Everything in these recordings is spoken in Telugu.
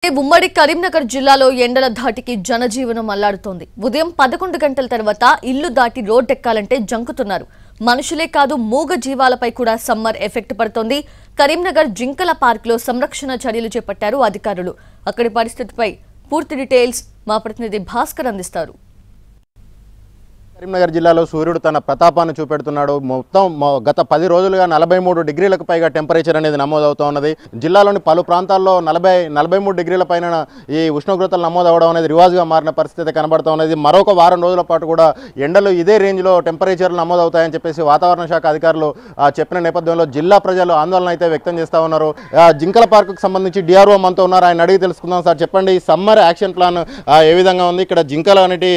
ఉమ్మడి కరీంనగర్ జిల్లాలో ఎండల ధాటికి జనజీవనం అల్లాడుతోంది. ఉదయం 11 గంటల తర్వాత ఇల్లు దాటి రోడ్డెక్కాలంటే జంకుతున్నారు. మనుషులే కాదు మూగ జీవాలపై కూడా సమ్మర్ ఎఫెక్ట్ పడుతోంది. కరీంనగర్ జింకల పార్క్ లో సంరక్షణ చర్యలు చేపట్టారు అధికారులు. అక్కడి పరిస్థితిపై పూర్తి డీటెయిల్స్ మా ప్రతినిధి భాస్కర్ అందిస్తారు. కరీంనగర్ జిల్లాలో సూర్యుడు తన ప్రతాపాన్ని చూపెడుతున్నాడు. మొత్తం గత 10 రోజులుగా 43 డిగ్రీలకు పైగా టెంపరేచర్ అనేది నమోదవుతూ ఉన్నది. జిల్లాలోని పలు ప్రాంతాల్లో 43 డిగ్రీల పైన ఈ ఉష్ణోగ్రతలు నమోదవడం అనేది రివాజ్గా మారిన పరిస్థితి కనబడుతూ ఉన్నది. మరొక వారం రోజుల పాటు కూడా ఎండలు ఇదే రేంజ్లో టెంపరేచర్లు నమోదవుతాయని చెప్పేసి వాతావరణ శాఖ అధికారులు చెప్పిన నేపథ్యంలో జిల్లా ప్రజలు ఆందోళన అయితే వ్యక్తం చేస్తూ ఉన్నారు. జింకల పార్కుకు సంబంధించి డిఆర్ఓ మనతో ఉన్నారు. ఆయన అడిగి తెలుసుకుందాం. సార్ చెప్పండి, సమ్మర్ యాక్షన్ ప్లాన్ ఏ విధంగా ఉంది? ఇక్కడ జింకలు అనేటి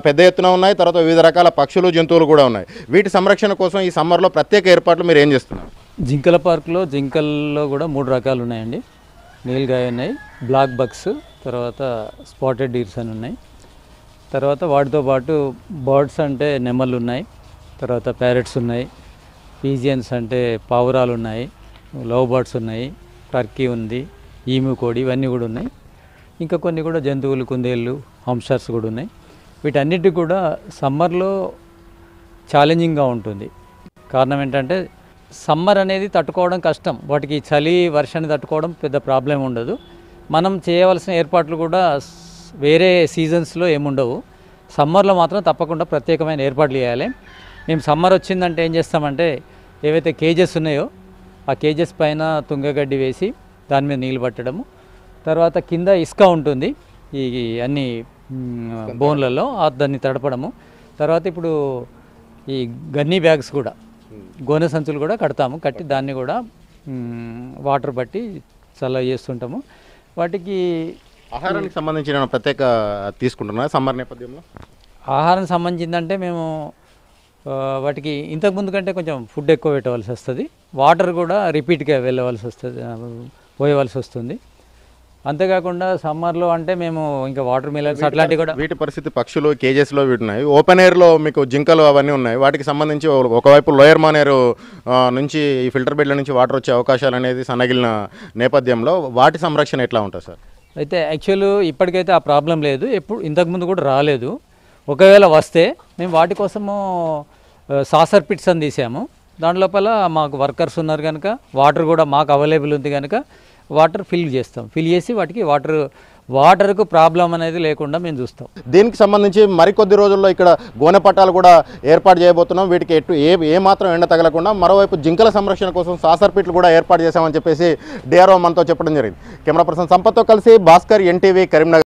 పెద్ద ఎత్తున ఉన్నాయి, తర్వాత వివిధ రకాల పక్షులు జంతువులు కూడా ఉన్నాయి. వీటి సంరక్షణ కోసం ఈ సమ్మర్లో ప్రత్యేక ఏర్పాట్లు మీరు ఏం చేస్తున్నారు? జింకల పార్కులో జింకల్లో కూడా 3 రకాలు ఉన్నాయండి. నీల్గాయ ఉన్నాయి, బ్లాక్ బక్స్, తర్వాత స్పాటెడ్ డీర్స్ అని ఉన్నాయి. తర్వాత వాటితో పాటు బర్డ్స్ అంటే నెమళ్ళు ఉన్నాయి, తర్వాత ప్యారెట్స్ ఉన్నాయి, పీజియన్స్ అంటే పావురాలు ఉన్నాయి, లవ్ బర్డ్స్ ఉన్నాయి, టర్కీ ఉంది, ఈము కోడి, ఇవన్నీ కూడా ఉన్నాయి. ఇంకా కొన్ని కూడా జంతువులు, కుందేళ్ళు, హంస్టర్స్ కూడా ఉన్నాయి. వీటన్నిటికి కూడా సమ్మర్లో ఛాలెంజింగ్గా ఉంటుంది. కారణం ఏంటంటే సమ్మర్ అనేది తట్టుకోవడం కష్టం. వాటికి చలి, వర్షాన్ని తట్టుకోవడం పెద్ద ప్రాబ్లం ఉండదు. మనం చేయవలసిన ఏర్పాట్లు కూడా వేరే సీజన్స్లో ఏముండవు. సమ్మర్లో మాత్రం తప్పకుండా ప్రత్యేకమైన ఏర్పాట్లు చేయాలి. మేము సమ్మర్ వచ్చిందంటే ఏం చేస్తామంటే ఏవైతే కేజెస్ ఉన్నాయో ఆ కేజెస్ పైన తుంగగడ్డి వేసి దాని మీద నీళ్ళు పట్టడము, తర్వాత కింద ఇసుక ఉంటుంది ఈ అన్ని బోన్లలో, దాన్ని తడపడము, తర్వాత ఇప్పుడు ఈ గన్నీ బ్యాగ్స్ కూడా, గోనె సంచులు కూడా కడతాము. కట్టి దాన్ని కూడా వాటర్ బట్టి చల్ల చేస్తుంటాము. వాటికి ఆహారానికి సంబంధించిన ప్రత్యేక తీసుకుంటున్నారు సమ్మర్ నేపథ్యంలో. ఆహారం సంబంధించిందంటే మేము వాటికి ఇంతకుముందు కంటే కొంచెం ఫుడ్ ఎక్కువ పెట్టవలసి వస్తుంది. వాటర్ కూడా రిపీట్గా పోయవలసి వస్తుంది. అంతేకాకుండా సమ్మర్లో అంటే మేము ఇంకా వాటర్ మిలన్స్ అట్లాంటివి కూడా. వీటి పరిస్థితి పక్షులు కేజెస్లో వీటి ఉన్నాయి. ఓపెన్ ఎయిర్లో మీకు జింకలు అవన్నీ ఉన్నాయి. వాటికి సంబంధించి ఒకవైపు లోయర్ మానేరు నుంచి ఈ ఫిల్టర్ బెడ్ల నుంచి వాటర్ వచ్చే అవకాశాలు అనేది సన్నగిలిన నేపథ్యంలో వాటి సంరక్షణ ఎట్లా ఉంటుంది సార్? అయితే యాక్చువల్ ఇప్పటికైతే ఆ ప్రాబ్లం లేదు, ఇంతకుముందు కూడా రాలేదు. ఒకవేళ వస్తే మేము వాటి కోసము సాసర్ పిట్స్ అని తీసాము. దాని లోపల మాకు వర్కర్స్ ఉన్నారు కనుక వాటర్ కూడా మాకు అవైలబుల్ ఉంది కనుక వాటర్ ఫిల్ చేస్తాం. ఫిల్ చేసి వాటికి వాటర్కు ప్రాబ్లం అనేది లేకుండా మేము చూస్తాం. దీనికి సంబంధించి మరికొద్ది రోజుల్లో ఇక్కడ గోనె పట్టాలు కూడా ఏర్పాటు చేయబోతున్నాం. వీటికి ఏ మాత్రం ఎండ తగలకుండా మరోవైపు జింకల సంరక్షణ కోసం సాసర్ పిట్లు కూడా ఏర్పాటు చేశామని చెప్పేసి డిఆర్ఓ మనతో చెప్పడం జరిగింది. కెమెరా పర్సన్ సంపత్తో కలిసి భాస్కర్, ఎన్టీవీ, కరీంనగర్.